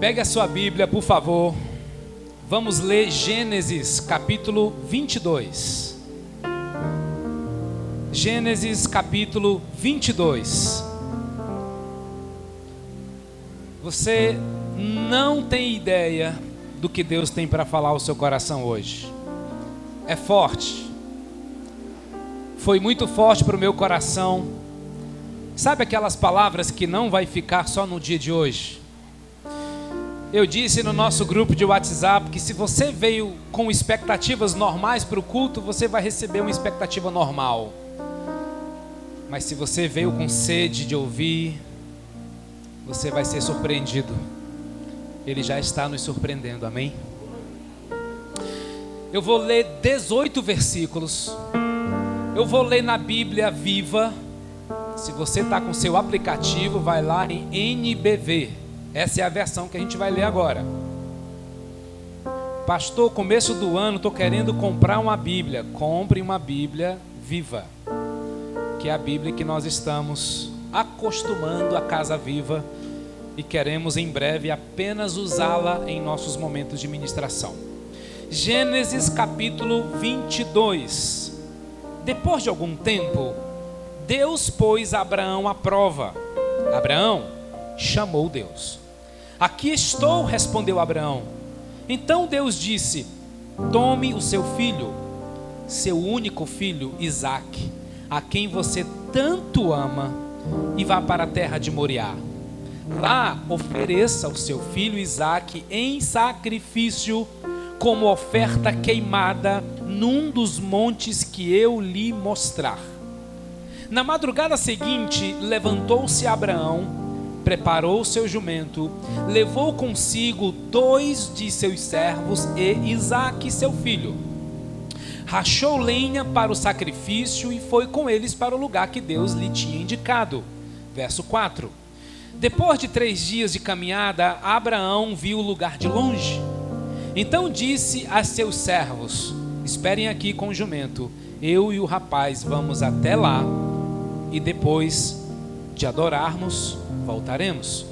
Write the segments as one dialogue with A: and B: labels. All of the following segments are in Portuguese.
A: Pegue a sua Bíblia, por favor. Vamos ler Gênesis capítulo 22. Gênesis capítulo 22. Você não tem ideia do que Deus tem para falar ao seu coração hoje. É forte. Foi muito forte para o meu coração. Sabe aquelas palavras que não vai ficar só no dia de hoje? Eu disse no nosso grupo de WhatsApp que se você veio com expectativas normais para o culto, você vai receber uma expectativa normal. Mas se você veio com sede de ouvir, você vai ser surpreendido. Ele já está nos surpreendendo, amém? Eu vou ler 18 versículos. Eu vou ler na Bíblia Viva. Se você está com seu aplicativo, vai lá em NBV. Essa é a versão que a gente vai ler agora. Pastor, começo do ano, estou querendo comprar uma Bíblia. Compre uma Bíblia Viva, que é a Bíblia que nós estamos acostumando a Casa Viva e queremos em breve apenas usá-la em nossos momentos de ministração. Gênesis capítulo 22. Depois de algum tempo, Deus pôs Abraão à prova. Abraão chamou Deus. Aqui estou, respondeu Abraão. Então Deus disse: tome o seu filho, seu único filho, Isaque, a quem você tanto ama, e vá para a terra de Moriá. Lá ofereça o seu filho Isaque em sacrifício, como oferta queimada, num dos montes que eu lhe mostrar. Na madrugada seguinte, levantou-se Abraão, preparou seu jumento, levou consigo 2 de seus servos e Isaque seu filho. Rachou lenha para o sacrifício e foi com eles para o lugar que Deus lhe tinha indicado. Verso 4. Depois de 3 dias de caminhada, Abraão viu o lugar de longe. Então disse a seus servos: esperem aqui com o jumento, eu e o rapaz vamos até lá, e depois de adorarmos, voltaremos.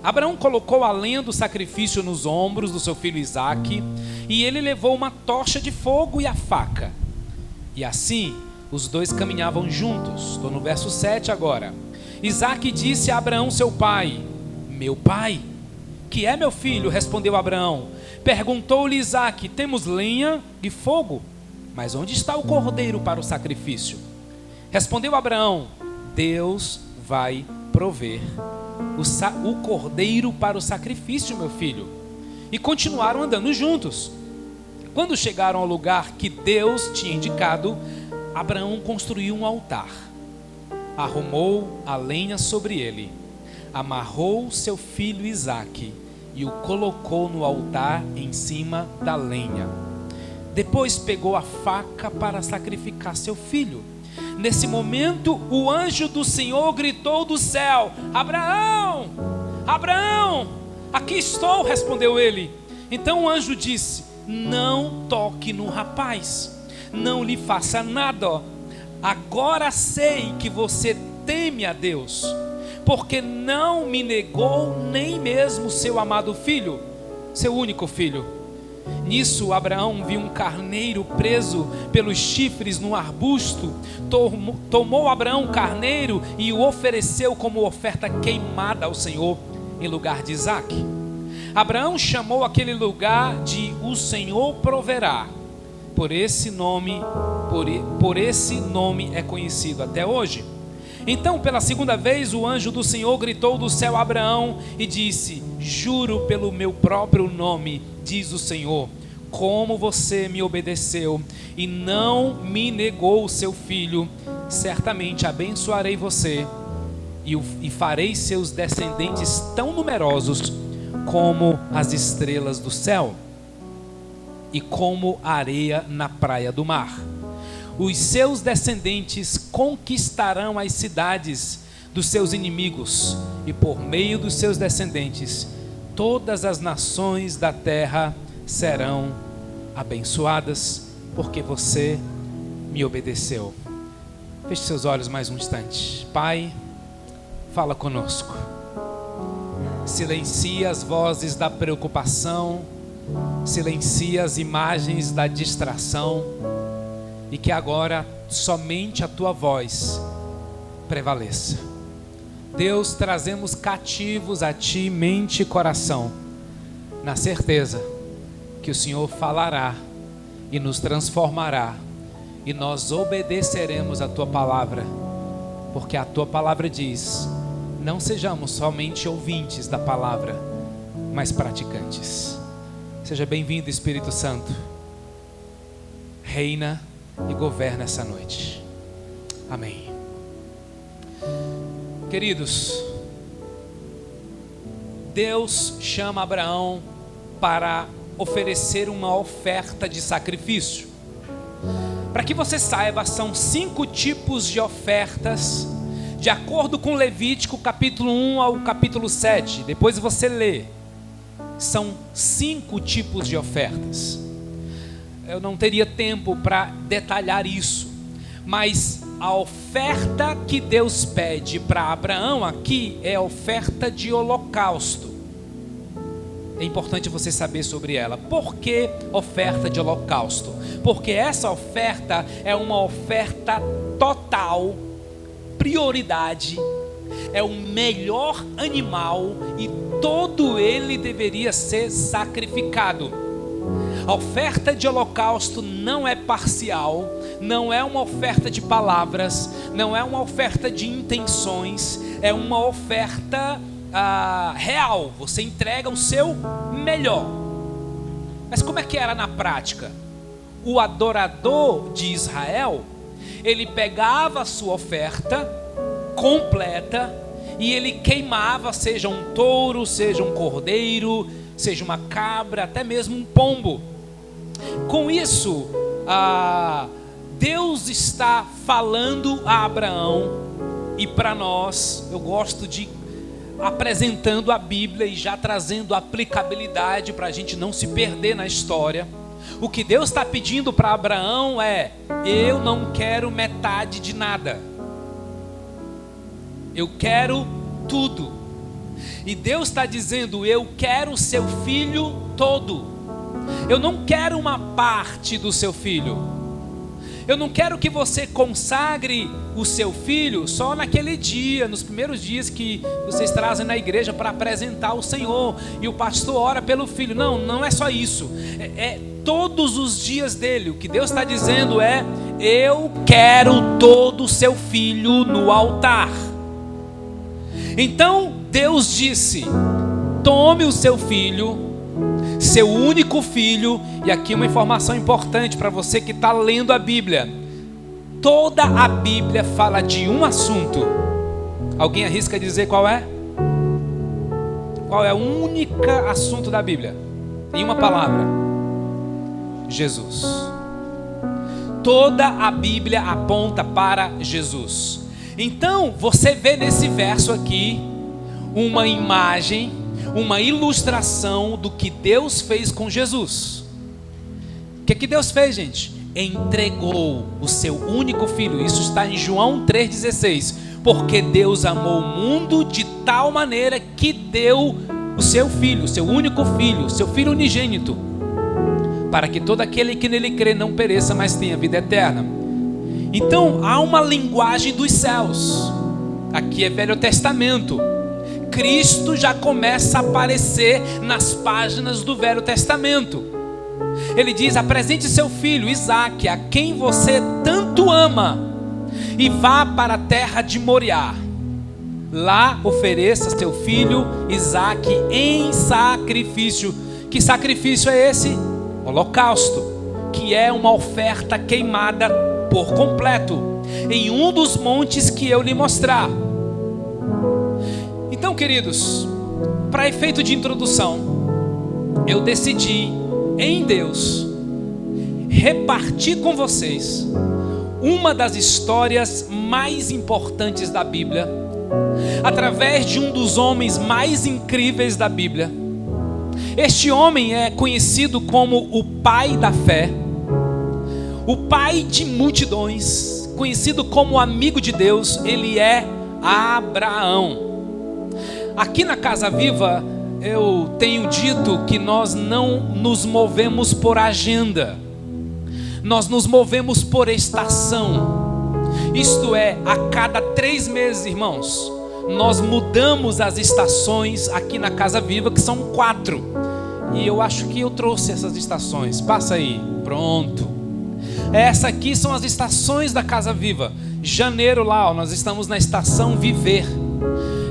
A: Abraão colocou a lenha do sacrifício nos ombros do seu filho Isaque, e ele levou uma tocha de fogo e a faca. E assim, os dois caminhavam juntos. Estou no verso 7 agora. Isaque disse a Abraão seu pai: meu pai? Que é, meu filho? Respondeu Abraão. Perguntou-lhe Isaque: temos lenha e fogo, mas onde está o cordeiro para o sacrifício? Respondeu Abraão: Deus vai prover o cordeiro para o sacrifício, meu filho. E continuaram andando juntos. Quando chegaram ao lugar que Deus tinha indicado, Abraão construiu um altar, arrumou a lenha sobre ele, amarrou seu filho Isaque e o colocou no altar em cima da lenha. Depois pegou a faca para sacrificar seu filho. Nesse momento, o anjo do Senhor gritou do céu: Abraão! Abraão! Aqui estou, respondeu ele. Então o anjo disse: não toque no rapaz, não lhe faça nada. Agora sei que você teme a Deus, porque não me negou nem mesmo seu amado filho, seu único filho. Nisso Abraão viu um carneiro preso pelos chifres no arbusto. Tomou Abraão o carneiro e o ofereceu como oferta queimada ao Senhor em lugar de Isaque. Abraão chamou aquele lugar de o Senhor proverá. Por esse nome é conhecido até hoje. Então, pela segunda vez, o anjo do Senhor gritou do céu a Abraão e disse: juro pelo meu próprio nome, diz o Senhor, como você me obedeceu e não me negou o seu filho, certamente abençoarei você e farei seus descendentes tão numerosos como as estrelas do céu e como a areia na praia do mar. Os seus descendentes conquistarão as cidades dos seus inimigos, e por meio dos seus descendentes todas as nações da terra serão abençoadas, porque você me obedeceu. Feche seus olhos mais um instante. Pai, fala conosco. Silencia as vozes da preocupação, silencia as imagens da distração, e que agora somente a tua voz prevaleça. Deus, trazemos cativos a ti mente e coração, na certeza que o Senhor falará e nos transformará, e nós obedeceremos a tua palavra, porque a tua palavra diz: não sejamos somente ouvintes da palavra, mas praticantes. Seja bem-vindo, Espírito Santo. Reina e governa essa noite. Amém. Queridos, Deus chama Abraão para oferecer uma oferta de sacrifício. Para que você saiba, são 5 tipos de ofertas, de acordo com Levítico capítulo 1 ao capítulo 7. Depois você lê. São 5 tipos de ofertas. Eu não teria tempo para detalhar isso, mas a oferta que Deus pede para Abraão aqui é a oferta de holocausto. É importante você saber sobre ela. Por que oferta de holocausto? Porque essa oferta é uma oferta total, prioridade, é o melhor animal e todo ele deveria ser sacrificado. A oferta de holocausto não é parcial, não é uma oferta de palavras, não é uma oferta de intenções, é uma oferta real. Você entrega o seu melhor. Mas como é que era na prática? O adorador de Israel, ele pegava a sua oferta completa e ele queimava, seja um touro, seja um cordeiro, seja uma cabra, até mesmo um pombo. Com isso, Deus está falando a Abraão, e para nós, eu gosto de apresentando a Bíblia e já trazendo aplicabilidade para a gente não se perder na história. O que Deus está pedindo para Abraão é: eu não quero metade de nada, eu quero tudo. E Deus está dizendo: eu quero o seu filho todo, eu não quero uma parte do seu filho. Eu não quero que você consagre o seu filho só naquele dia, nos primeiros dias que vocês trazem na igreja para apresentar o Senhor, e o pastor ora pelo filho. Não, não é só isso, é todos os dias dele. O que Deus está dizendo é: eu quero todo o seu filho no altar. Então Deus disse: tome o seu filho, seu único filho. E aqui uma informação importante para você que está lendo a Bíblia: toda a Bíblia fala de um assunto. Alguém arrisca dizer qual é? Qual é o único assunto da Bíblia? Em uma palavra: Jesus. Toda a Bíblia aponta para Jesus. Então você vê nesse verso aqui uma imagem, uma ilustração do que Deus fez com Jesus. O que Deus fez, gente? Entregou o seu único filho. Isso está em João 3,16. Porque Deus amou o mundo de tal maneira que deu o seu filho, o seu único filho, o seu filho unigênito, para que todo aquele que nele crê não pereça, mas tenha vida eterna. Então há uma linguagem dos céus. Aqui é Velho Testamento. Cristo já começa a aparecer nas páginas do Velho Testamento. Ele diz: apresente seu filho Isaque, a quem você tanto ama, e vá para a terra de Moriá. Lá ofereça seu filho Isaque em sacrifício. Que sacrifício é esse? Holocausto, que é uma oferta queimada por completo, em um dos montes que eu lhe mostrar. Então, queridos, para efeito de introdução, eu decidi em Deus repartir com vocês uma das histórias mais importantes da Bíblia, através de um dos homens mais incríveis da Bíblia. Este homem é conhecido como o pai da fé, o pai de multidões, conhecido como amigo de Deus. Ele é Abraão. Aqui na Casa Viva, eu tenho dito que nós não nos movemos por agenda, nós nos movemos por estação. Isto é, a cada 3 meses, irmãos, nós mudamos as estações aqui na Casa Viva, que são 4. E eu acho que eu trouxe essas estações. Passa aí, pronto. Essa aqui são as estações da Casa Viva. Janeiro lá, ó, nós estamos na estação Viver.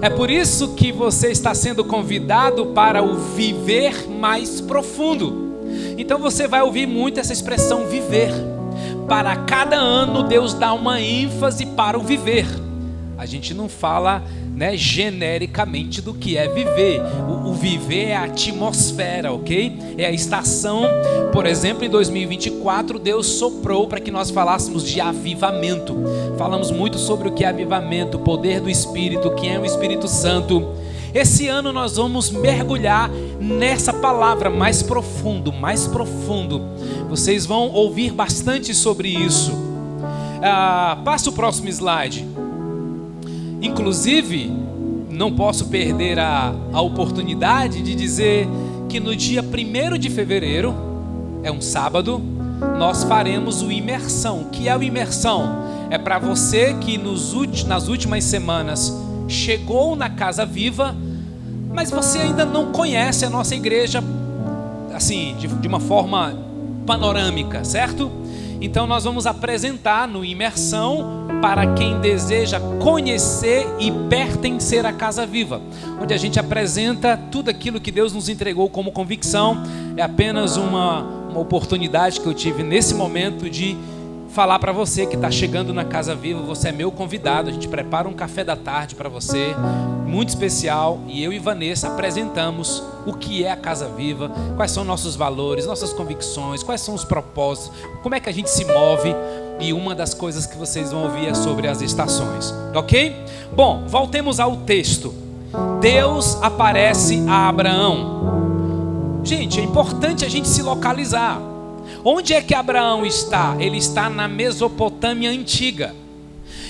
A: É por isso que você está sendo convidado para o viver mais profundo. Então você vai ouvir muito essa expressão viver. Para cada ano Deus dá uma ênfase para o viver. A gente não fala, né, genericamente do que é viver. O viver é a atmosfera, ok? É a estação. Por exemplo, em 2024 Deus soprou para que nós falássemos de avivamento. Falamos muito sobre o que é avivamento, o poder do Espírito, quem é o Espírito Santo. Esse ano nós vamos mergulhar nessa palavra mais profundo, mais profundo. Vocês vão ouvir bastante sobre isso. Passa o próximo slide. Inclusive, não posso perder a oportunidade de dizer que no dia 1º de fevereiro, é um sábado, nós faremos o Imersão. O que é o Imersão? É para você que nas últimas semanas chegou na Casa Viva, mas você ainda não conhece a nossa igreja assim, de uma forma panorâmica, certo? Então nós vamos apresentar no Imersão para quem deseja conhecer e pertencer à Casa Viva, onde a gente apresenta tudo aquilo que Deus nos entregou como convicção. É apenas uma oportunidade que eu tive nesse momento de falar para você que está chegando na Casa Viva. Você é meu convidado, a gente prepara um café da tarde para você, muito especial, e eu e Vanessa apresentamos o que é a Casa Viva, quais são nossos valores, nossas convicções, quais são os propósitos, como é que a gente se move, e uma das coisas que vocês vão ouvir é sobre as estações, ok? Bom, voltemos ao texto. Deus aparece a Abraão. Gente, é importante a gente se localizar. Onde é que Abraão está? Ele está na Mesopotâmia antiga.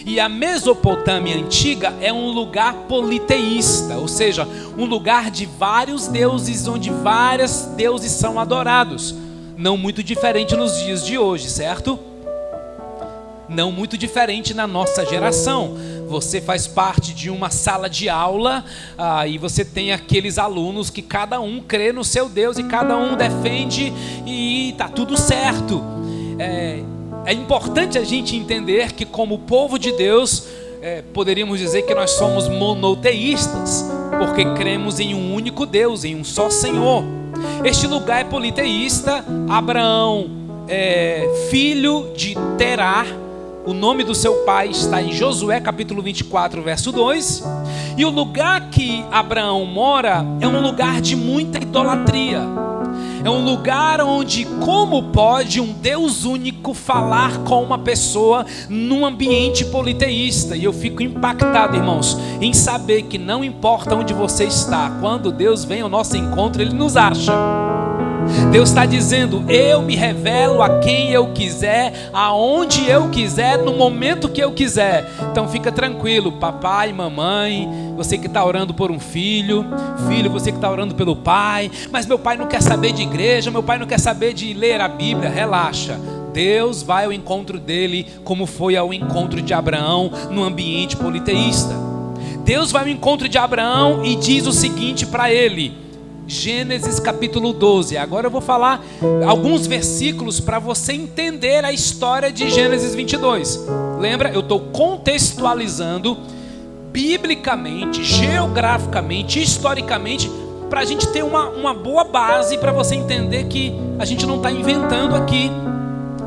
A: E a Mesopotâmia antiga é um lugar politeísta, ou seja, um lugar de vários deuses, onde vários deuses são adorados. Não muito diferente nos dias de hoje, certo? Não muito diferente na nossa geração. Você faz parte de uma sala de aula e você tem aqueles alunos que cada um crê no seu Deus e cada um defende e está tudo certo. É importante a gente entender que, como povo de Deus, poderíamos dizer que nós somos monoteístas, porque cremos em um único Deus, em um só Senhor. Este lugar é politeísta. Abraão é filho de Terá. O nome do seu pai está em Josué capítulo 24, verso 2. E o lugar que Abraão mora é um lugar de muita idolatria. É um lugar onde, como pode um Deus único falar com uma pessoa num ambiente politeísta? E eu fico impactado, irmãos, em saber que não importa onde você está, quando Deus vem ao nosso encontro, Ele nos acha. Deus está dizendo: eu me revelo a quem eu quiser, aonde eu quiser, no momento que eu quiser. Então fica tranquilo, papai, mamãe, você que está orando por um filho, você que está orando pelo pai, mas meu pai não quer saber de igreja, meu pai não quer saber de ler a Bíblia. Relaxa, Deus vai ao encontro dele, como foi ao encontro de Abraão no ambiente politeísta. Deus vai ao encontro de Abraão e diz o seguinte para ele. Gênesis capítulo 12. Agora eu vou falar alguns versículos para você entender a história de Gênesis 22. Lembra? Eu estou contextualizando biblicamente, geograficamente, historicamente, para a gente ter uma boa base, para você entender que a gente não está inventando aqui.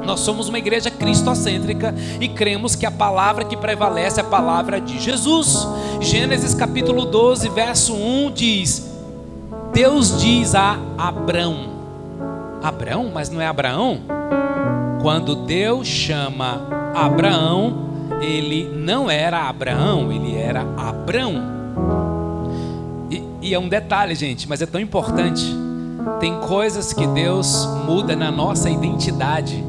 A: Nós somos uma igreja cristocêntrica e cremos que a palavra que prevalece é a palavra de Jesus. Gênesis capítulo 12, verso 1 diz: Deus diz a Abrão. Abrão? Mas não é Abraão? Quando Deus chama Abraão, ele não era Abraão, ele era Abrão. E é um detalhe, gente, mas é tão importante. Tem coisas que Deus muda na nossa identidade,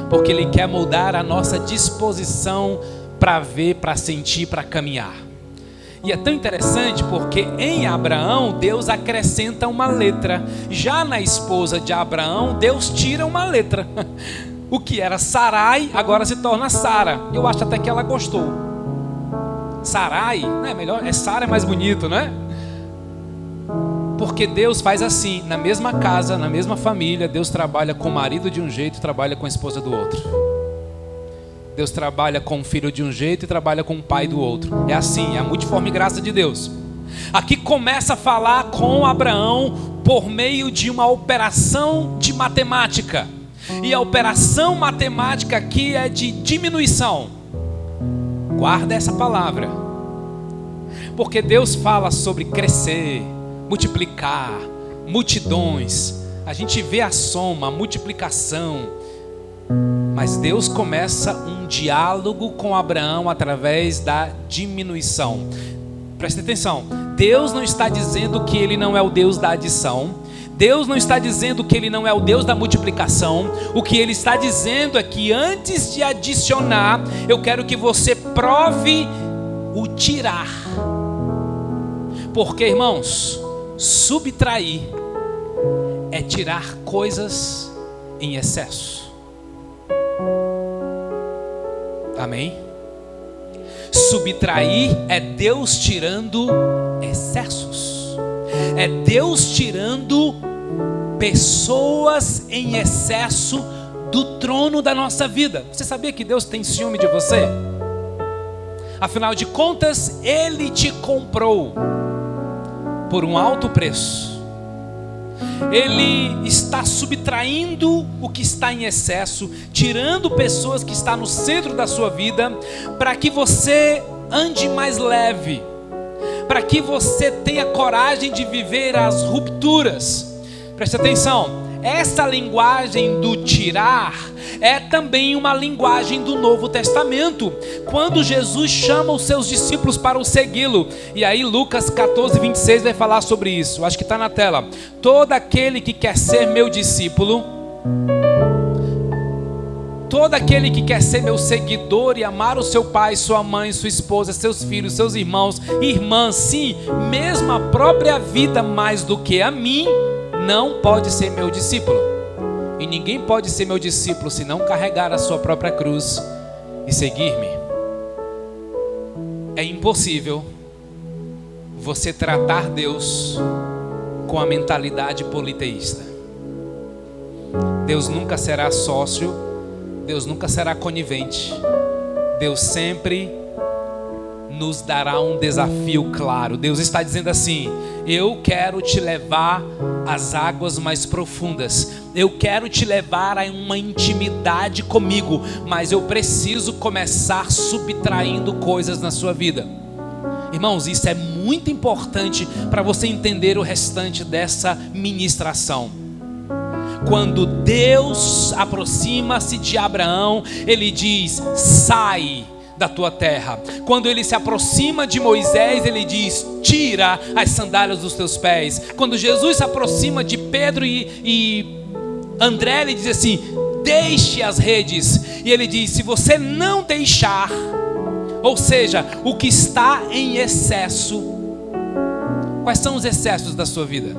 A: porque Ele quer mudar a nossa disposição para ver, para sentir, para caminhar. E é tão interessante porque em Abraão Deus acrescenta uma letra. Já na esposa de Abraão, Deus tira uma letra. O que era Sarai agora se torna Sara. Eu acho até que ela gostou. Sarai, não é melhor? Sara é mais bonito, não é? Porque Deus faz assim, na mesma casa, na mesma família, Deus trabalha com o marido de um jeito e trabalha com a esposa do outro. Deus trabalha com o filho de um jeito e trabalha com o pai do outro. É assim, é a multiforme graça de Deus. Aqui começa a falar com Abraão por meio de uma operação de matemática. E a operação matemática aqui é de diminuição. Guarda essa palavra. Porque Deus fala sobre crescer, multiplicar, multidões. A gente vê a soma, a multiplicação. Mas Deus começa um diálogo com Abraão através da diminuição. Preste atenção. Deus não está dizendo que Ele não é o Deus da adição. Deus não está dizendo que Ele não é o Deus da multiplicação. O que Ele está dizendo é que antes de adicionar, eu quero que você prove o tirar. Porque, irmãos, subtrair é tirar coisas em excesso. Amém? Subtrair é Deus tirando excessos. É Deus tirando pessoas em excesso do trono da nossa vida. Você sabia que Deus tem ciúme de você? Afinal de contas, Ele te comprou por um alto preço. Ele está subtraindo o que está em excesso, tirando pessoas que estão no centro da sua vida, para que você ande mais leve, para que você tenha coragem de viver as rupturas. Preste atenção, essa linguagem do tirar é também uma linguagem do Novo Testamento, quando Jesus chama os seus discípulos para o segui-lo. E aí Lucas 14:26 vai falar sobre isso. Acho que está na tela. Todo aquele que quer ser meu discípulo, todo aquele que quer ser meu seguidor e amar o seu pai, sua mãe, sua esposa, seus filhos, seus irmãos, irmãs, sim, mesmo a própria vida mais do que a mim, não pode ser meu discípulo. E ninguém pode ser meu discípulo se não carregar a sua própria cruz e seguir-me. É impossível você tratar Deus com a mentalidade politeísta. Deus nunca será sócio, Deus nunca será conivente. Deus sempre nos dará um desafio claro. Deus está dizendo assim: eu quero te levar às águas mais profundas, eu quero te levar a uma intimidade comigo, mas eu preciso começar subtraindo coisas na sua vida. Irmãos, isso é muito importante para você entender o restante dessa ministração. Quando Deus aproxima-se de Abraão, Ele diz: sai da tua terra. Quando Ele se aproxima de Moisés, Ele diz: tira as sandálias dos teus pés. Quando Jesus se aproxima de Pedro e André, Ele diz assim: deixe as redes. E Ele diz: se você não deixar, ou seja, o que está em excesso. Quais são os excessos da sua vida?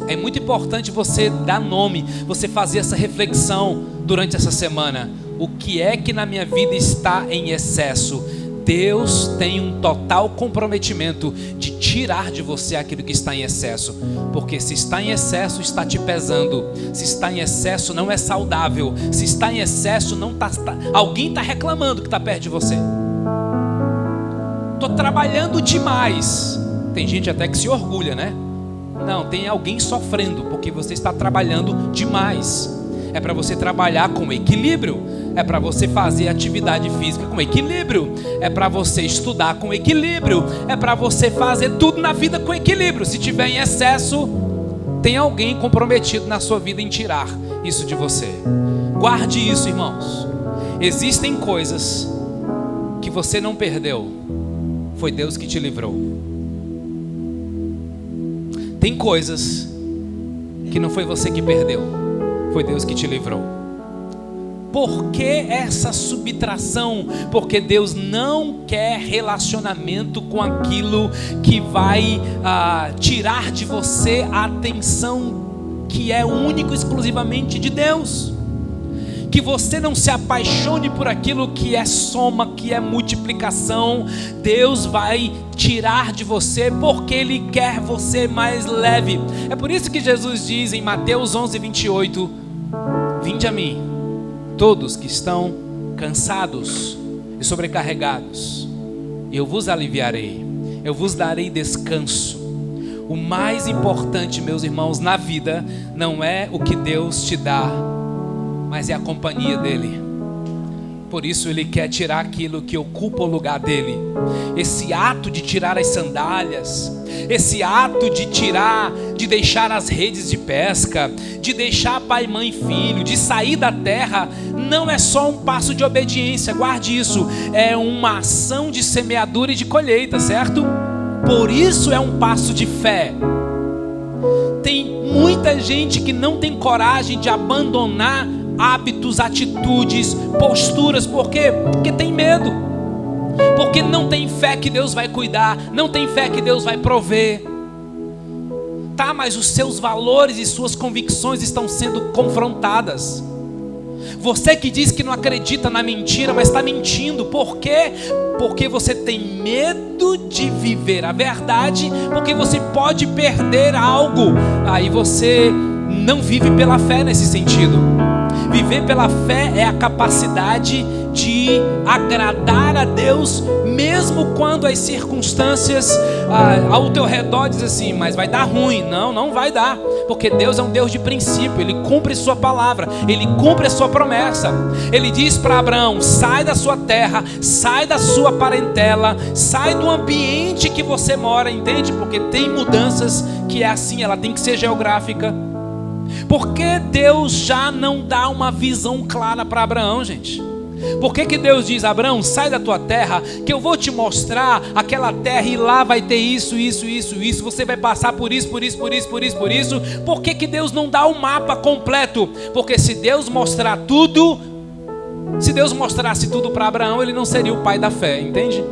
A: É muito importante você dar nome, você fazer essa reflexão durante essa semana. O que é que na minha vida está em excesso? Deus tem um total comprometimento de tirar de você aquilo que está em excesso. Porque se está em excesso, está te pesando. Se está em excesso, não é saudável. Se está em excesso, alguém está reclamando que está perto de você. Estou trabalhando demais. Tem gente até que se orgulha, né? Não, tem alguém sofrendo porque você está trabalhando demais. É para você trabalhar com equilíbrio. É para você fazer atividade física com equilíbrio. É para você estudar com equilíbrio. É para você fazer tudo na vida com equilíbrio. Se tiver em excesso, tem alguém comprometido na sua vida em tirar isso de você. Guarde isso, irmãos. Existem coisas que você não perdeu. Foi Deus que te livrou. Tem coisas que não foi você que perdeu. Foi Deus que te livrou. Por que essa subtração? Porque Deus não quer relacionamento com aquilo que vai tirar de você a atenção que é único e exclusivamente de Deus. Que você não se apaixone por aquilo que é soma, que é multiplicação. Deus vai tirar de você porque Ele quer você mais leve. É por isso que Jesus diz em Mateus 11:28: vinde a mim, todos que estão cansados e sobrecarregados, e eu vos aliviarei, eu vos darei descanso. O mais importante, meus irmãos, na vida não é o que Deus te dá, mas é a companhia dEle. Por isso Ele quer tirar aquilo que ocupa o lugar dEle. Esse ato de tirar as sandálias, esse ato de tirar, de deixar as redes de pesca, de deixar pai, mãe e filho, de sair da terra, não é só um passo de obediência, guarde isso, é uma ação de semeadura e de colheita, certo? Por isso é um passo de fé. Tem muita gente que não tem coragem de abandonar hábitos, atitudes, posturas. Por quê? Porque tem medo, porque não tem fé que Deus vai cuidar, não tem fé que Deus vai prover. Tá, mas os seus valores e suas convicções estão sendo confrontadas. Você que diz que não acredita na mentira, mas está mentindo. Por quê? Porque você tem medo de viver a verdade, porque você pode perder algo. Aí você não vive pela fé nesse sentido. Viver pela fé é a capacidade de agradar a Deus, mesmo quando as circunstâncias ao teu redor dizem assim, mas vai dar ruim. Não, não vai dar, porque Deus é um Deus de princípio. Ele cumpre sua palavra, Ele cumpre a sua promessa. Ele diz para Abraão: sai da sua terra, sai da sua parentela, sai do ambiente que você mora, entende? Porque tem mudanças que é assim, ela tem que ser geográfica. Porque Deus já não dá uma visão clara para Abraão, gente? Por que Deus diz: Abraão, sai da tua terra, que eu vou te mostrar aquela terra, e lá vai ter isso, você vai passar por isso. Por que Deus não dá o mapa completo? Porque se Deus mostrar tudo, se Deus mostrasse tudo para Abraão, ele não seria o pai da fé, entende?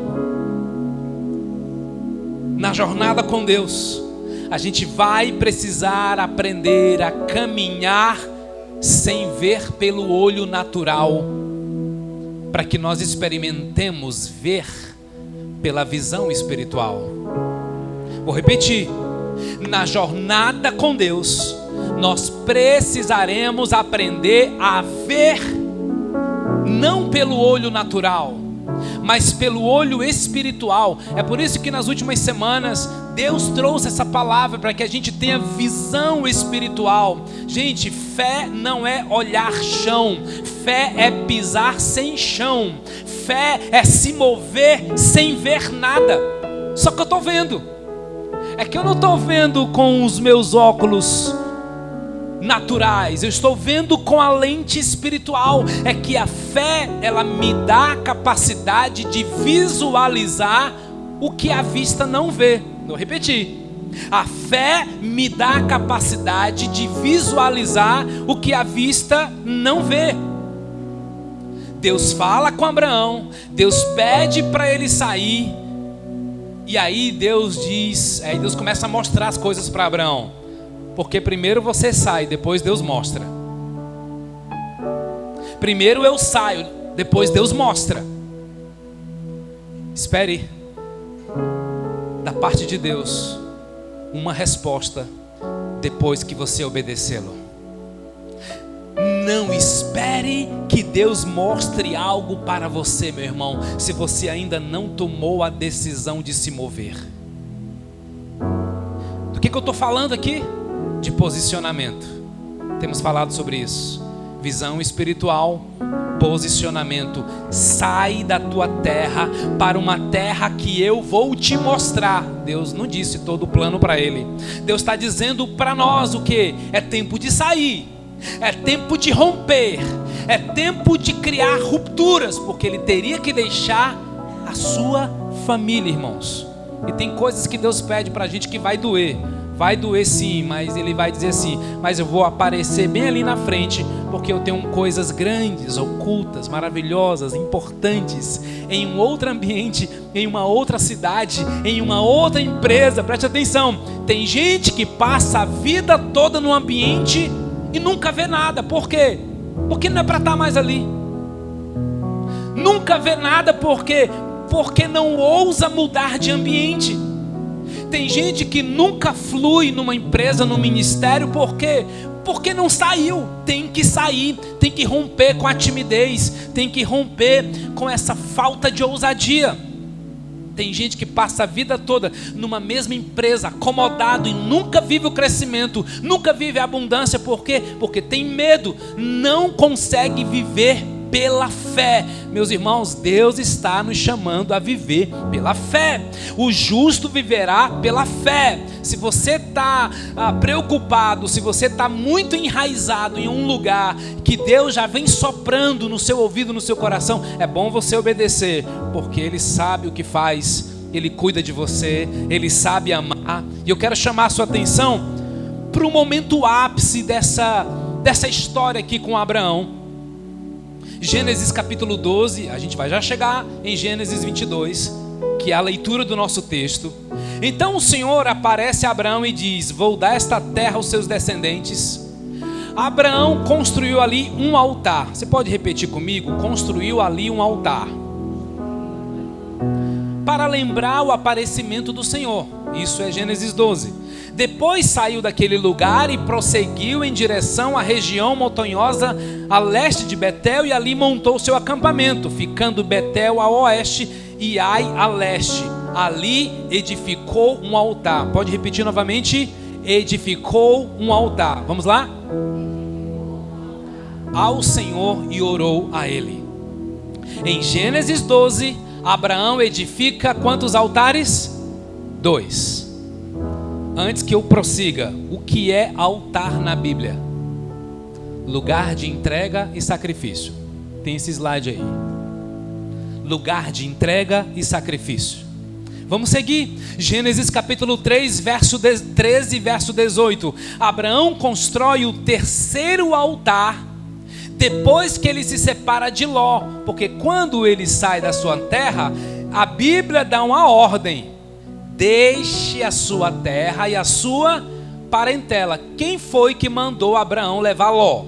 A: Na jornada com Deus, a gente vai precisar aprender a caminhar sem ver pelo olho natural, para que nós experimentemos ver pela visão espiritual. Vou repetir: na jornada com Deus, nós precisaremos aprender a ver não pelo olho natural, mas pelo olho espiritual. É por isso que nas últimas semanas Deus trouxe essa palavra para que a gente tenha visão espiritual. Gente, fé não é olhar chão, fé é pisar sem chão, fé é se mover sem ver nada. Só que eu estou vendo, é que eu não estou vendo com os meus óculos naturais, eu estou vendo com a lente espiritual. É que a fé, ela me dá a capacidade de visualizar o que a vista não vê. Vou repetir: a fé me dá a capacidade de visualizar o que a vista não vê. Deus fala com Abraão, Deus pede para ele sair, e aí Deus começa a mostrar as coisas para Abraão. Porque primeiro você sai, depois Deus mostra. Primeiro eu saio, depois Deus mostra. Espere da parte de Deus uma resposta depois que você obedecê-lo. Não espere que Deus mostre algo para você, meu irmão, se você ainda não tomou a decisão de se mover. Do que eu estou falando aqui? De posicionamento. Temos falado sobre isso. Visão espiritual, posicionamento. Sai da tua terra para uma terra que eu vou te mostrar. Deus não disse todo o plano para ele. Deus está dizendo para nós o que? É tempo de sair, é tempo de romper, é tempo de criar rupturas, porque ele teria que deixar a sua família, irmãos. E tem coisas que Deus pede para a gente que vai doer, Vai doer sim, mas ele vai dizer assim: mas eu vou aparecer bem ali na frente, porque eu tenho coisas grandes, ocultas, maravilhosas, importantes, em um outro ambiente, em uma outra cidade, em uma outra empresa. Preste atenção, tem gente que passa a vida toda no ambiente e nunca vê nada. Por quê? Porque não é para estar mais ali. Nunca vê nada porque não ousa mudar de ambiente. Tem gente que nunca flui numa empresa, num ministério, por quê? Porque não saiu. Tem que sair, tem que romper com a timidez, tem que romper com essa falta de ousadia. Tem gente que passa a vida toda numa mesma empresa, acomodado, e nunca vive o crescimento, nunca vive a abundância. Por quê? Porque tem medo, não consegue viver pela fé. Meus irmãos, Deus está nos chamando a viver pela fé. O justo viverá pela fé. Se você está preocupado, se você está muito enraizado em um lugar que Deus já vem soprando no seu ouvido, no seu coração, é bom você obedecer, porque Ele sabe o que faz, Ele cuida de você, Ele sabe amar. E eu quero chamar a sua atenção para o momento ápice dessa história aqui com Abraão. Gênesis capítulo 12, a gente vai já chegar em Gênesis 22, que é a leitura do nosso texto. Então o Senhor aparece a Abraão e diz: vou dar esta terra aos seus descendentes. Abraão construiu ali um altar. Você pode repetir comigo? Construiu ali um altar para lembrar o aparecimento do Senhor. Isso é Gênesis 12. Depois saiu daquele lugar e prosseguiu em direção à região montanhosa a leste de Betel, e ali montou seu acampamento, ficando Betel a oeste e Ai a leste. Ali edificou um altar. Pode repetir novamente? Edificou um altar. Vamos lá? Ao Senhor e orou a Ele. Em Gênesis 12, Abraão edifica quantos altares? 2. Antes que eu prossiga, o que é altar na Bíblia? Lugar de entrega e sacrifício. Tem esse slide aí. Lugar de entrega e sacrifício. Vamos seguir. Gênesis capítulo 3, verso 13 e verso 18. Abraão constrói o terceiro altar depois que ele se separa de Ló. Porque quando ele sai da sua terra, a Bíblia dá uma ordem: deixe a sua terra e a sua parentela. Quem foi que mandou Abraão levar Ló?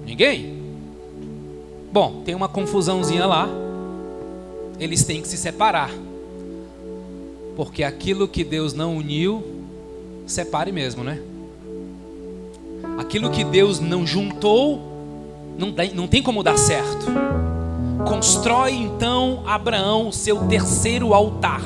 A: Ninguém? Bom, tem uma confusãozinha lá. Eles têm que se separar, porque aquilo que Deus não uniu, separe mesmo, né? Aquilo que Deus não juntou, não tem como dar certo. Constrói então Abraão o seu terceiro altar.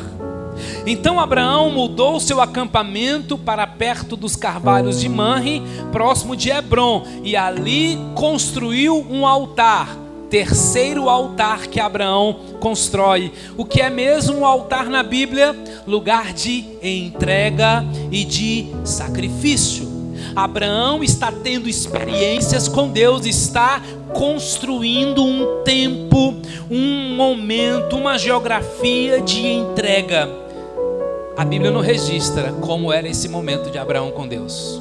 A: Então Abraão mudou seu acampamento para perto dos carvalhos de Manre, próximo de Hebrom, e ali construiu um altar. Terceiro altar que Abraão constrói. O que é mesmo um altar na Bíblia? Lugar de entrega e de sacrifício. Abraão está tendo experiências com Deus, está construindo um tempo, um momento, uma geografia de entrega. A Bíblia não registra como era esse momento de Abraão com Deus.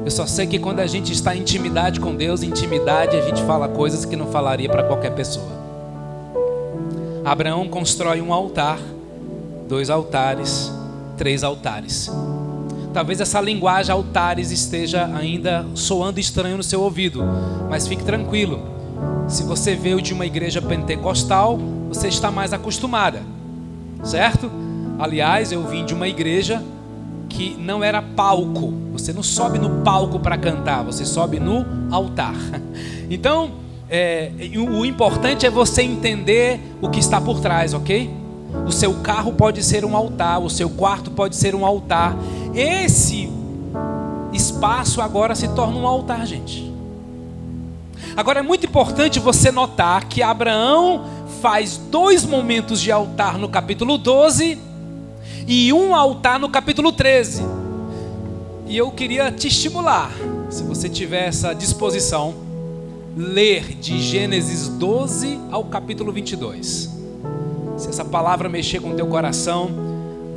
A: Eu só sei que quando a gente está em intimidade com Deus, intimidade, a gente fala coisas que não falaria para qualquer pessoa. Abraão constrói um altar, 2 altares, 3 altares. Talvez essa linguagem altares esteja ainda soando estranho no seu ouvido, mas fique tranquilo. Se você veio de uma igreja pentecostal, você está mais acostumada, certo? Aliás, eu vim de uma igreja que não era palco. Você não sobe no palco para cantar, você sobe no altar. Então, o importante é você entender o que está por trás, ok? O seu carro pode ser um altar, o seu quarto pode ser um altar. Esse espaço agora se torna um altar, gente. Agora é muito importante você notar que Abraão faz 2 momentos de altar no capítulo 12 e um altar no capítulo 13. E eu queria te estimular, se você tiver essa disposição, ler de Gênesis 12 ao capítulo 22. Se essa palavra mexer com o teu coração,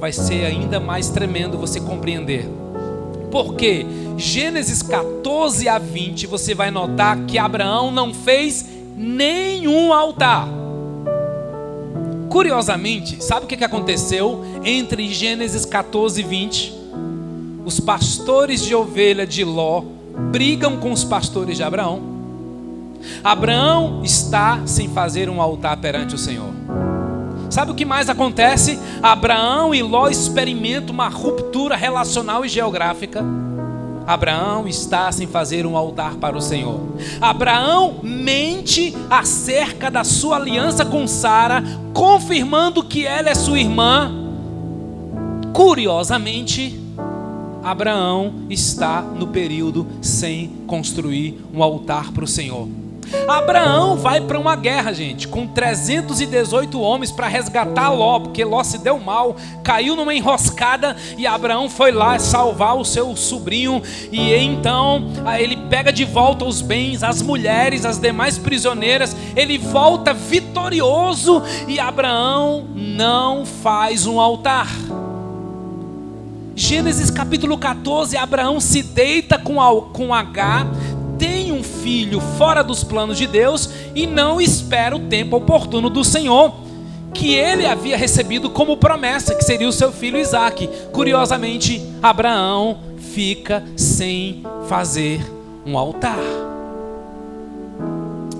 A: vai ser ainda mais tremendo você compreender. Porque Gênesis 14 a 20, você vai notar que Abraão não fez nenhum altar. Curiosamente, sabe o que aconteceu entre Gênesis 14 e 20? Os pastores de ovelha de Ló brigam com os pastores de Abraão. Abraão está sem fazer um altar perante o Senhor. Sabe o que mais acontece? Abraão e Ló experimentam uma ruptura relacional e geográfica. Abraão está sem fazer um altar para o Senhor. Abraão mente acerca da sua aliança com Sara, confirmando que ela é sua irmã. Curiosamente, Abraão está no período sem construir um altar para o Senhor. Abraão vai para uma guerra, gente, com 318 homens para resgatar Ló, porque Ló se deu mal, caiu numa enroscada, e Abraão foi lá salvar o seu sobrinho. E então ele pega de volta os bens, as mulheres, as demais prisioneiras. Ele volta vitorioso, e Abraão não faz um altar. Gênesis capítulo 14, Abraão se deita com Agar, tem um filho fora dos planos de Deus e não espera o tempo oportuno do Senhor, que ele havia recebido como promessa, que seria o seu filho Isaque. Curiosamente, Abraão fica sem fazer um altar.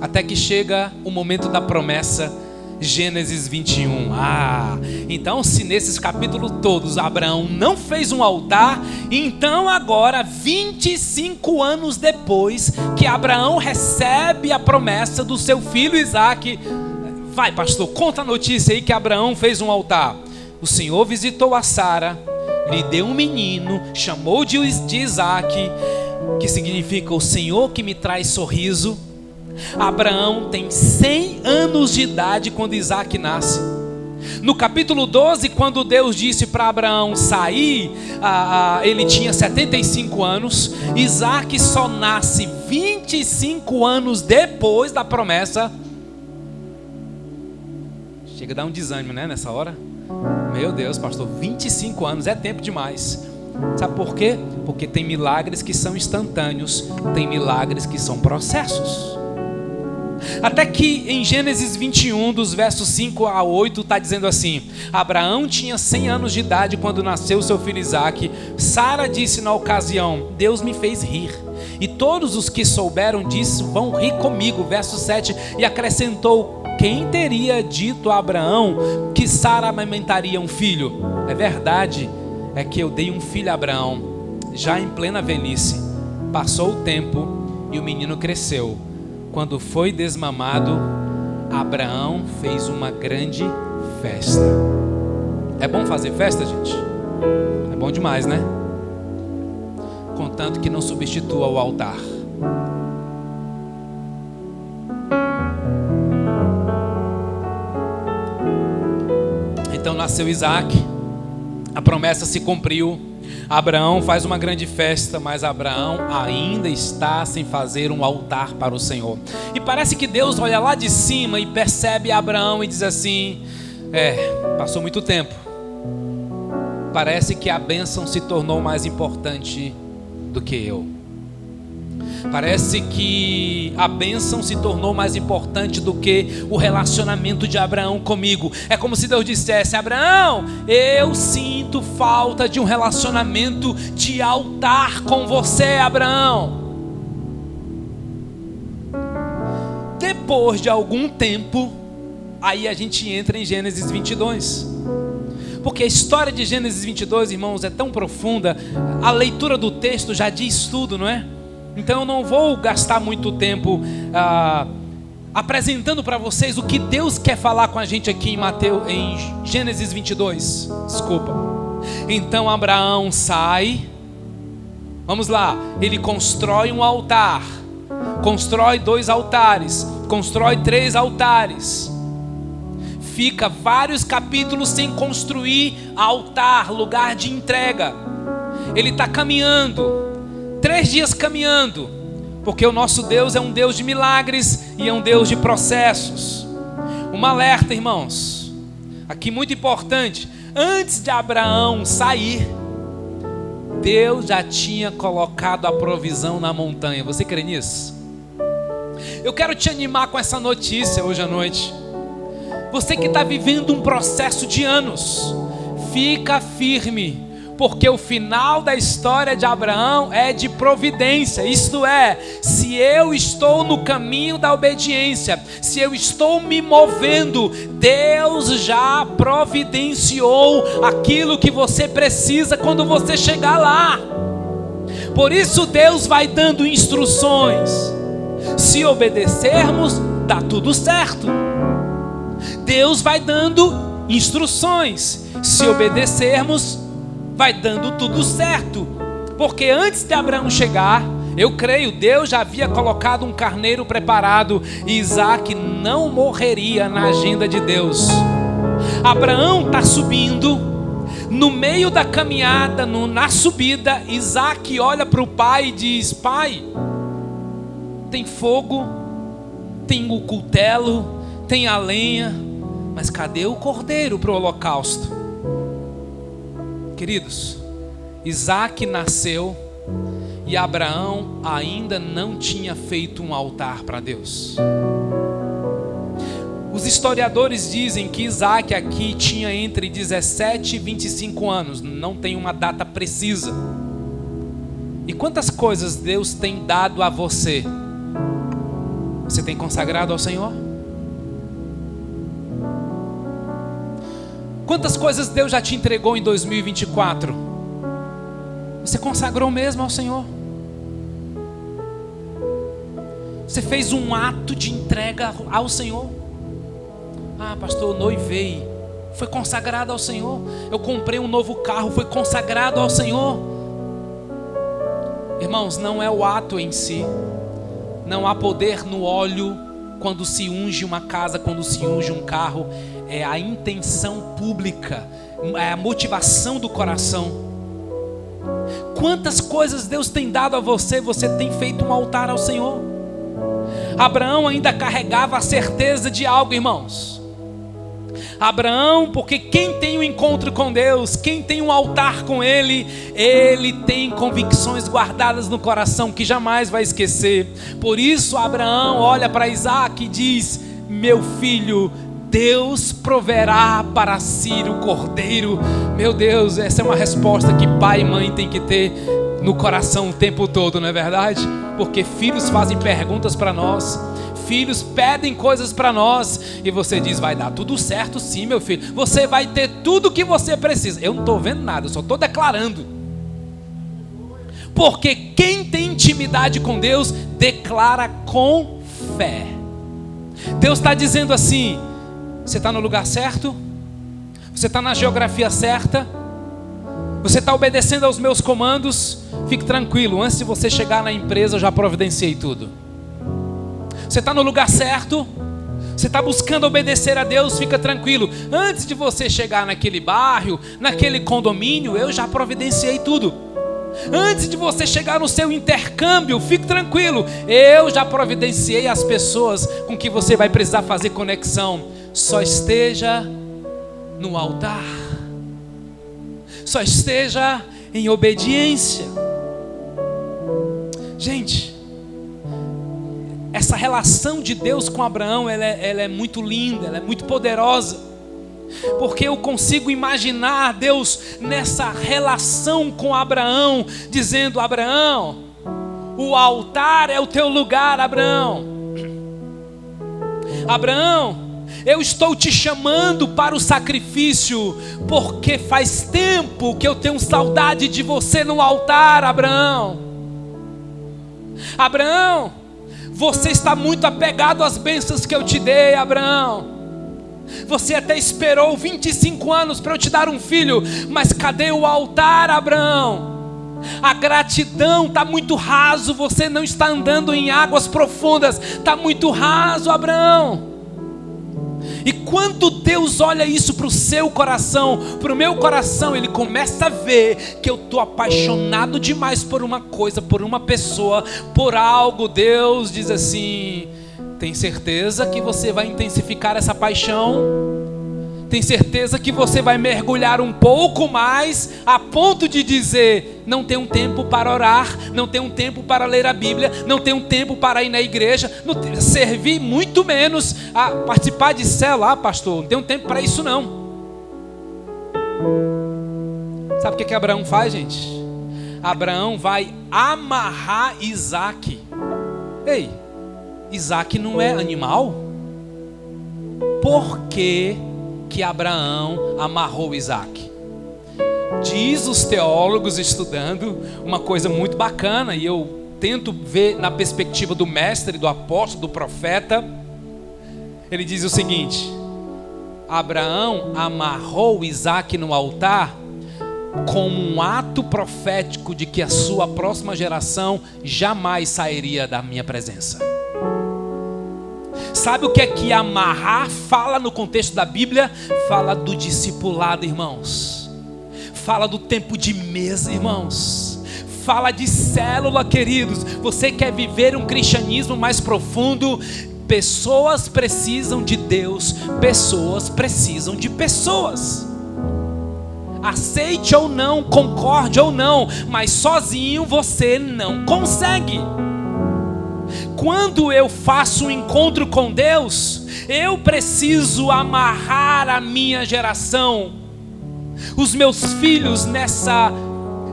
A: Até que chega o momento da promessa, Gênesis 21. Então se nesses capítulos todos Abraão não fez um altar, então agora 25 anos depois que Abraão recebe a promessa do seu filho Isaque, vai pastor, conta a notícia aí que Abraão fez um altar. O Senhor visitou a Sara, lhe deu um menino, chamou de Isaque, que significa o Senhor que me traz sorriso. Abraão tem 100 anos de idade quando Isaque nasce. No capítulo 12, quando Deus disse para Abraão sair, ele tinha 75 anos. Isaque só nasce 25 anos depois da promessa. Chega a dar um desânimo, né, nessa hora? Meu Deus, pastor, 25 anos é tempo demais. Sabe por quê? Porque tem milagres que são instantâneos, tem milagres que são processos. Até que em Gênesis 21, dos versos 5 a 8, está dizendo assim: Abraão tinha 100 anos de idade quando nasceu seu filho Isaque. Sara disse na ocasião: Deus me fez rir, e todos os que souberam disso vão rir comigo. Verso 7, e acrescentou: quem teria dito a Abraão que Sara amamentaria um filho? É verdade, é que eu dei um filho a Abraão, já em plena velhice. Passou o tempo e o menino cresceu. Quando foi desmamado, Abraão fez uma grande festa. É bom fazer festa, gente? É bom demais, né? Contanto que não substitua o altar. Então nasceu Isaque, a promessa se cumpriu. Abraão faz uma grande festa, mas Abraão ainda está sem fazer um altar para o Senhor. E parece que Deus olha lá de cima e percebe Abraão e diz assim: passou muito tempo. Parece que a bênção se tornou mais importante do que eu. Parece que a bênção se tornou mais importante do que o relacionamento de Abraão comigo. É como se Deus dissesse: Abraão, eu sinto falta de um relacionamento de altar com você, Abraão. Depois de algum tempo, aí a gente entra em Gênesis 22. Porque a história de Gênesis 22, irmãos, é tão profunda. A leitura do texto já diz tudo, não é? Então eu não vou gastar muito tempo apresentando para vocês o que Deus quer falar com a gente aqui em Gênesis 22. Desculpa. Então Abraão sai. Vamos lá. Ele constrói um altar. Constrói 2 altares. Constrói 3 altares. Fica vários capítulos sem construir altar, lugar de entrega. Ele está caminhando. 3 dias caminhando, porque o nosso Deus é um Deus de milagres e é um Deus de processos. Um alerta, irmãos, aqui muito importante: Antes de Abraão sair, Deus já tinha colocado a provisão na montanha. Você crê nisso? Eu quero te animar com essa notícia hoje à noite. Você que está vivendo um processo de anos, fica firme, porque o final da história de Abraão é de providência. Isto é, se eu estou no caminho da obediência, se eu estou me movendo, Deus já providenciou aquilo que você precisa quando você chegar lá. Por isso Deus vai dando instruções. Se obedecermos, dá tudo certo. Deus vai dando instruções. Se obedecermos, vai dando tudo certo. Porque antes de Abraão chegar, eu creio, Deus já havia colocado um carneiro preparado, e Isaac não morreria na agenda de Deus. Abraão está subindo, no meio da caminhada, na subida, Isaac olha para o pai e diz: pai, tem fogo, tem o cutelo, tem a lenha, mas cadê o cordeiro para o holocausto? Queridos, Isaac nasceu e Abraão ainda não tinha feito um altar para Deus. Os historiadores dizem que Isaac aqui tinha entre 17 e 25 anos, não tem uma data precisa. E quantas coisas Deus tem dado a você? Você tem consagrado ao Senhor? Quantas coisas Deus já te entregou em 2024? Você consagrou mesmo ao Senhor? Você fez um ato de entrega ao Senhor? Ah, pastor, eu noivei, foi consagrado ao Senhor. Eu comprei um novo carro, foi consagrado ao Senhor. Irmãos, não é o ato em si. Não há poder no óleo quando se unge uma casa, quando se unge um carro. É a intenção pública, é a motivação do coração. Quantas coisas Deus tem dado a você, você tem feito um altar ao Senhor? Abraão ainda carregava a certeza de algo, irmãos. Abraão, porque quem tem um encontro com Deus, quem tem um altar com Ele, ele tem convicções guardadas no coração que jamais vai esquecer. Por isso Abraão olha para Isaac e diz: meu filho, Deus proverá para si o cordeiro. Meu Deus, essa é uma resposta que pai e mãe tem que ter no coração o tempo todo, não é verdade? Porque filhos fazem perguntas para nós, filhos pedem coisas para nós, e você diz: vai dar tudo certo sim, meu filho, você vai ter tudo o que você precisa. Eu não estou vendo nada, eu só estou declarando. Porque quem tem intimidade com Deus, declara com fé. Deus está dizendo assim: você está no lugar certo, você está na geografia certa, você está obedecendo aos meus comandos. Fique tranquilo, antes de você chegar na empresa eu já providenciei tudo. Você está no lugar certo, você está buscando obedecer a Deus, fica tranquilo. Antes de você chegar naquele bairro, naquele condomínio, eu já providenciei tudo. Antes de você chegar no seu intercâmbio, fique tranquilo, eu já providenciei as pessoas com que você vai precisar fazer conexão. Só esteja no altar, só esteja em obediência. Gente, essa relação de Deus com Abraão, ela é muito linda, ela é muito poderosa, porque eu consigo imaginar Deus nessa relação com Abraão, dizendo: Abraão, o altar é o teu lugar, Abraão. Abraão, eu estou te chamando para o sacrifício, porque faz tempo que eu tenho saudade de você no altar, Abraão. Abraão, você está muito apegado às bênçãos que eu te dei, Abraão. Você até esperou 25 anos para eu te dar um filho, mas cadê o altar, Abraão? A gratidão está muito raso, você não está andando em águas profundas, está muito raso, Abraão. E quando Deus olha isso para o seu coração, para o meu coração, Ele começa a ver que eu estou apaixonado demais por uma coisa, por uma pessoa, por algo. Deus diz assim: tem certeza que você vai intensificar essa paixão? tem certeza que você vai mergulhar um pouco mais, a ponto de dizer: não tenho tempo para orar, não tenho tempo para ler a Bíblia, não tenho tempo para ir na igreja, servir muito menos a participar de célula. Pastor, não tenho tempo para isso não. Sabe o que Abraão faz, gente? Abraão vai amarrar Isaac. Ei, Isaac não é animal? Por que Abraão amarrou Isaac? Diz os teólogos, estudando, uma coisa muito bacana, e eu tento ver na perspectiva do mestre, do apóstolo, do profeta. Ele diz o seguinte: Abraão amarrou Isaac no altar como um ato profético de que a sua próxima geração jamais sairia da minha presença. Sabe o que é que amarrar fala no contexto da Bíblia? Fala do discipulado, irmãos. Fala do tempo de mesa, irmãos. Fala de célula, queridos. Você quer viver um cristianismo mais profundo? Pessoas precisam de Deus. Pessoas precisam de pessoas. Aceite ou não, concorde ou não, mas sozinho você não consegue. Quando eu faço um encontro com Deus, eu preciso amarrar a minha geração, os meus filhos, nessa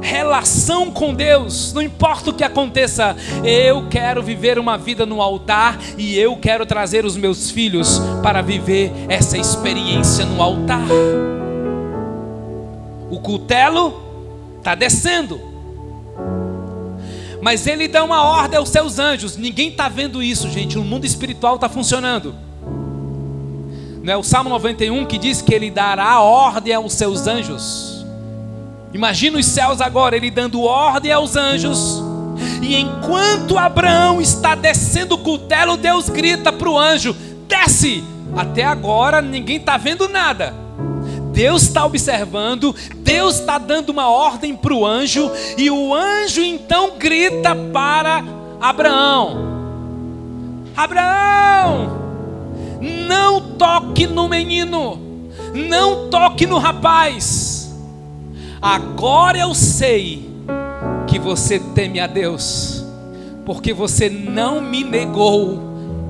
A: relação com Deus. Não importa o que aconteça, eu quero viver uma vida no altar, e eu quero trazer os meus filhos para viver essa experiência no altar. O cutelo está descendo, mas ele dá uma ordem aos seus anjos. Ninguém está vendo isso, gente. O mundo espiritual está funcionando. Não é o Salmo 91 que diz que ele dará ordem aos seus anjos? Imagina os céus agora, ele dando ordem aos anjos. E enquanto Abraão está descendo o cutelo, Deus grita para o anjo: desce! Até agora ninguém está vendo nada. Deus está observando, Deus está dando uma ordem para o anjo, e o anjo então grita para Abraão: Abraão, não toque no menino, não toque no rapaz. Agora eu sei que você teme a Deus, porque você não me negou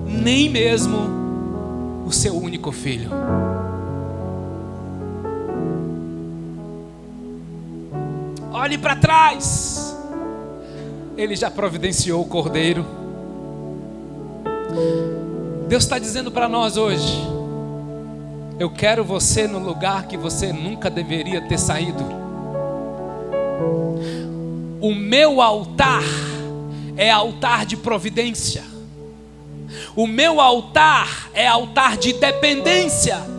A: nem mesmo o seu único filho. Olhe para trás. Ele já providenciou o cordeiro. Deus está dizendo para nós hoje: eu quero você no lugar que você nunca deveria ter saído. O meu altar é altar de providência. O meu altar é altar de dependência.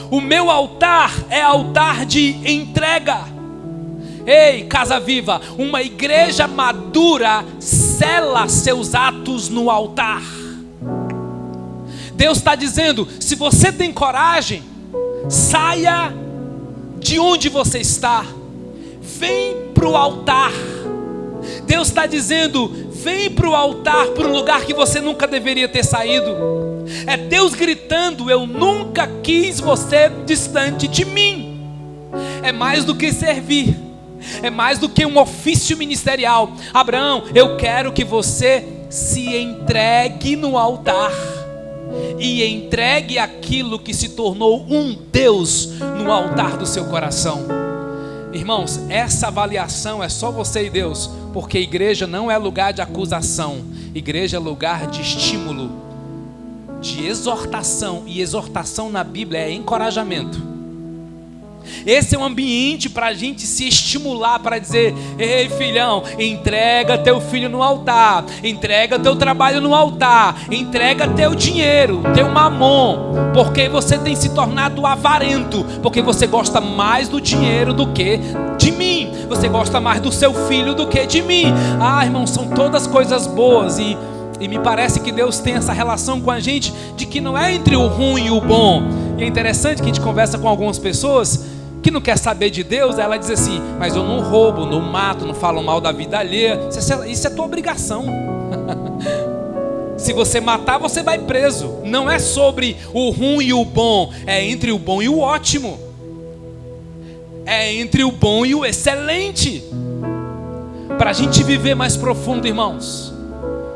A: O meu altar é altar de entrega. Ei, Casa Viva, uma igreja madura sela seus atos no altar. Deus está dizendo: se você tem coragem, saia de onde você está, vem para o altar. Deus está dizendo: vem para o altar, para um lugar que você nunca deveria ter saído. É Deus gritando: eu nunca quis você distante de mim. É mais do que servir, é mais do que um ofício ministerial. Abraão, eu quero que você se entregue no altar, e entregue aquilo que se tornou um Deus no altar do seu coração. Irmãos, essa avaliação é só você e Deus, porque igreja não é lugar de acusação, igreja é lugar de estímulo, de exortação, e exortação na Bíblia é encorajamento. Esse é um ambiente para a gente se estimular, para dizer: ei filhão, entrega teu filho no altar, entrega teu trabalho no altar, entrega teu dinheiro, teu mamon, porque você tem se tornado avarento, porque você gosta mais do dinheiro do que de mim, você gosta mais do seu filho do que de mim. Ah, irmão, são todas coisas boas, e me parece que Deus tem essa relação com a gente, de que não é entre o ruim e o bom. E é interessante que a gente conversa com algumas pessoas que não quer saber de Deus. Ela diz assim: mas eu não roubo, não mato, não falo mal da vida alheia. Isso é tua obrigação. Se você matar, você vai preso. Não é sobre o ruim e o bom, é entre o bom e o ótimo. É entre o bom e o excelente. Para a gente viver mais profundo, irmãos,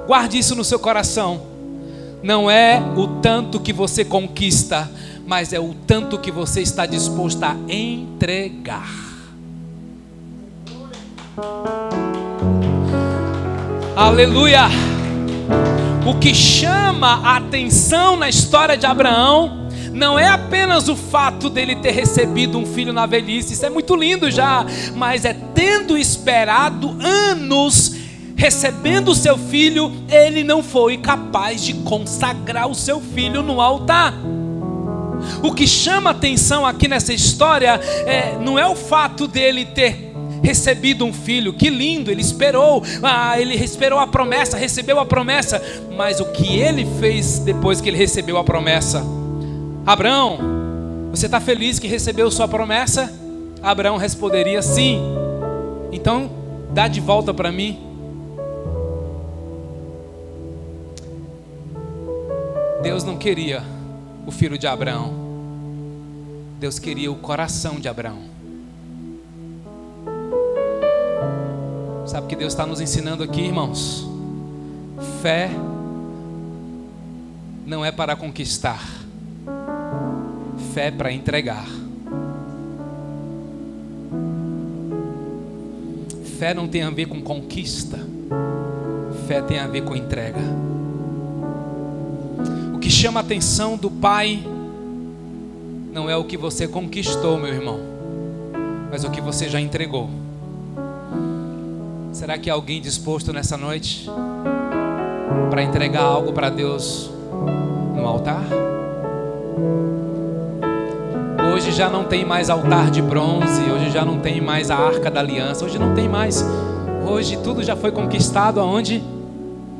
A: guarde isso no seu coração. Não é o tanto que você conquista, mas é o tanto que você está disposto a entregar. Aleluia! O que chama a atenção na história de Abraão não é apenas o fato dele ter recebido um filho na velhice, isso é muito lindo já, mas é tendo esperado anos recebendo o seu filho, ele não foi capaz de consagrar o seu filho no altar. O que chama atenção aqui nessa história não é o fato dele ter recebido um filho, que lindo, ele esperou a promessa, recebeu a promessa, mas o que ele fez depois que ele recebeu a promessa? Abraão, você está feliz que recebeu sua promessa? Abraão responderia sim. Então dá de volta para mim. Deus não queria o filho de Abraão, Deus queria o coração de Abraão. Sabe o que Deus está nos ensinando aqui, irmãos? Fé não é para conquistar, fé é para entregar. Fé não tem a ver com conquista, fé tem a ver com entrega. O que chama a atenção do Pai não é o que você conquistou, meu irmão, mas o que você já entregou. Será que há alguém disposto nessa noite para entregar algo para Deus no altar? Hoje já não tem mais altar de bronze, hoje já não tem mais a Arca da Aliança, hoje não tem mais. Hoje tudo já foi conquistado aonde?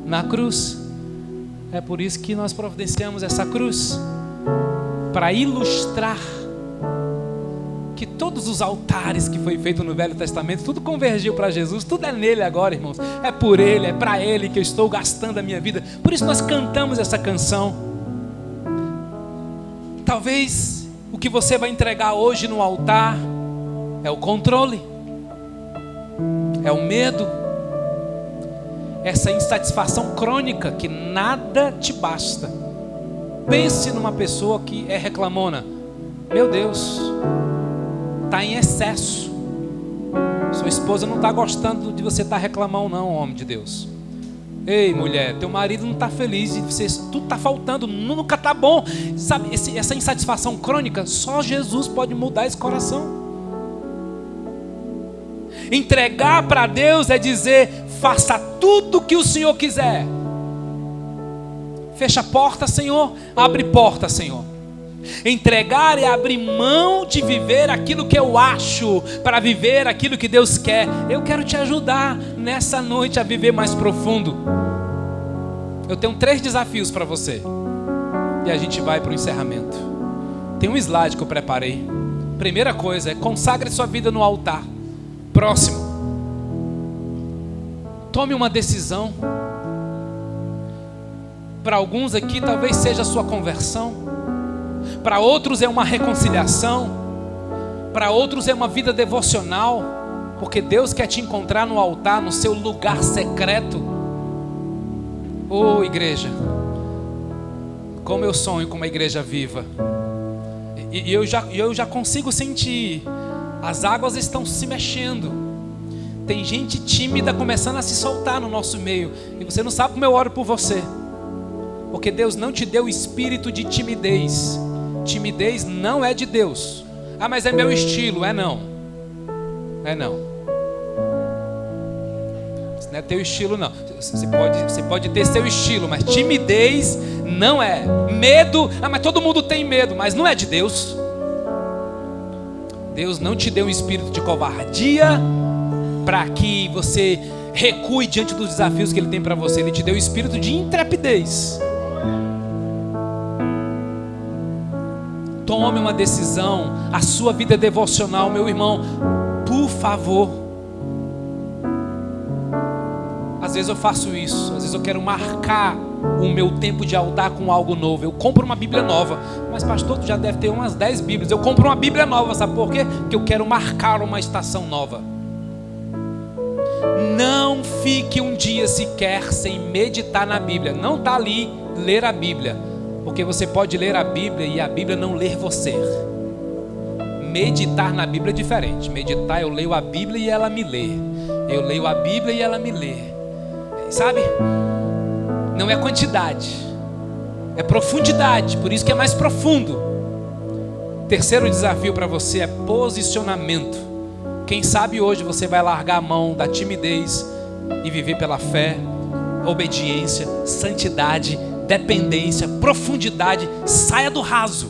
A: Na cruz. É por isso que nós providenciamos essa cruz, para ilustrar que todos os altares que foi feito no Velho Testamento, tudo convergiu para Jesus, tudo é nele agora, irmãos. É por ele, é para ele que eu estou gastando a minha vida. Por isso nós cantamos essa canção. Talvez o que você vai entregar hoje no altar é o controle, é o medo, essa insatisfação crônica que nada te basta. Pense numa pessoa que é reclamona. Meu Deus, está em excesso. Sua esposa não está gostando de você estar reclamando não, homem de Deus. Ei, mulher, teu marido não está feliz, tudo está faltando, nunca está bom. Sabe, essa insatisfação crônica, só Jesus pode mudar esse coração. Entregar para Deus é dizer: faça tudo o que o Senhor quiser. Fecha a porta, Senhor. Abre porta, Senhor. Entregar é abrir mão de viver aquilo que eu acho, para viver aquilo que Deus quer. Eu quero te ajudar nessa noite a viver mais profundo. Eu tenho 3 desafios para você, e a gente vai para o encerramento. Tem um slide que eu preparei. Primeira coisa é: consagre sua vida no altar. Próximo, tome uma decisão. Para alguns aqui talvez seja a sua conversão, para outros é uma reconciliação, para outros é uma vida devocional, porque Deus quer te encontrar no altar, no seu lugar secreto. Oh, igreja, como eu sonho com uma igreja viva. E eu já consigo sentir, as águas estão se mexendo. Tem gente tímida começando a se soltar no nosso meio, e você não sabe como eu oro por você, porque Deus não te deu espírito de timidez. Timidez não é de Deus. Ah, mas é meu estilo. É não. É não. Isso não é teu estilo não. Você pode ter seu estilo, mas timidez não é. Medo, ah, mas todo mundo tem medo, mas não é de Deus. Deus não te deu um espírito de covardia para que você recue diante dos desafios que Ele tem para você. Ele te deu um espírito de intrepidez. Tome uma decisão. A sua vida é devocional, meu irmão. Por favor. Às vezes eu faço isso. Às vezes eu quero marcar o meu tempo de altar com algo novo. Eu compro uma Bíblia nova. Mas pastor, tu já deve ter umas 10 Bíblias. Eu compro uma Bíblia nova, sabe por quê? Porque eu quero marcar uma estação nova. Não fique um dia sequer sem meditar na Bíblia. Não está ali ler a Bíblia, porque você pode ler a Bíblia e a Bíblia não ler você. Meditar na Bíblia é diferente. Meditar, eu leio a Bíblia e ela me lê. Eu leio a Bíblia e ela me lê. Sabe? Não é quantidade, é profundidade. Por isso que é mais profundo. Terceiro desafio para você é posicionamento. Quem sabe hoje você vai largar a mão da timidez e viver pela fé, obediência, santidade, dependência, profundidade. Saia do raso.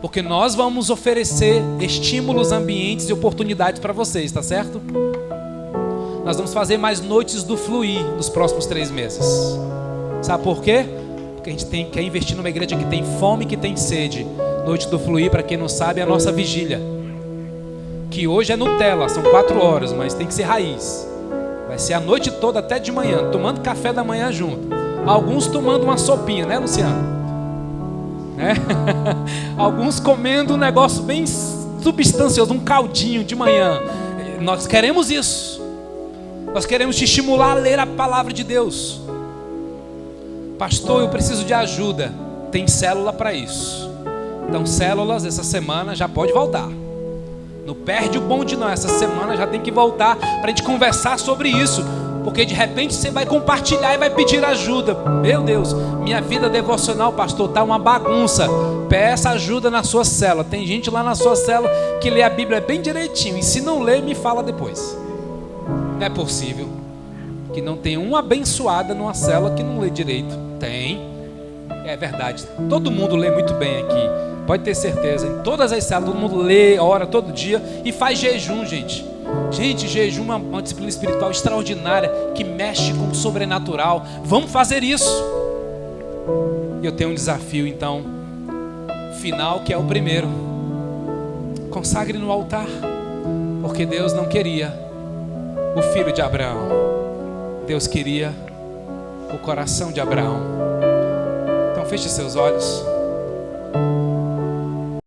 A: Porque nós vamos oferecer estímulos, ambientes e oportunidades para vocês, tá certo? Nós vamos fazer mais noites do Fluir nos próximos 3 meses. Sabe por quê? Porque a gente quer investir numa igreja que tem fome, que tem sede. Noite do Fluir, para quem não sabe, é a nossa vigília. Que hoje é Nutella, são 4 horas, mas tem que ser raiz. Vai ser a noite toda até de manhã, tomando café da manhã junto. Alguns tomando uma sopinha, né, Luciano? Né? Alguns comendo um negócio bem substancioso, um caldinho de manhã. Nós queremos isso. Nós queremos te estimular a ler a palavra de Deus. Pastor, eu preciso de ajuda. Tem célula para isso. Então células essa semana já pode voltar. Não perde o bonde não. Essa semana já tem que voltar para a gente conversar sobre isso. Porque de repente você vai compartilhar e vai pedir ajuda. Meu Deus, minha vida devocional, pastor, tá uma bagunça. Peça ajuda na sua célula. Tem gente lá na sua célula que lê a Bíblia bem direitinho. E se não lê, me fala depois. Não é possível que não tenha uma abençoada numa célula que não lê direito. Tem. É verdade. Todo mundo lê muito bem aqui. Pode ter certeza. Em todas as células, todo mundo lê, ora todo dia e faz jejum, gente. Gente, jejum é uma disciplina espiritual extraordinária que mexe com o sobrenatural. Vamos fazer isso. Eu tenho um desafio, então, final, que é o primeiro. Consagre no altar. Porque Deus não queria o filho de Abraão. Deus queria o coração de Abraão. Então feche seus olhos.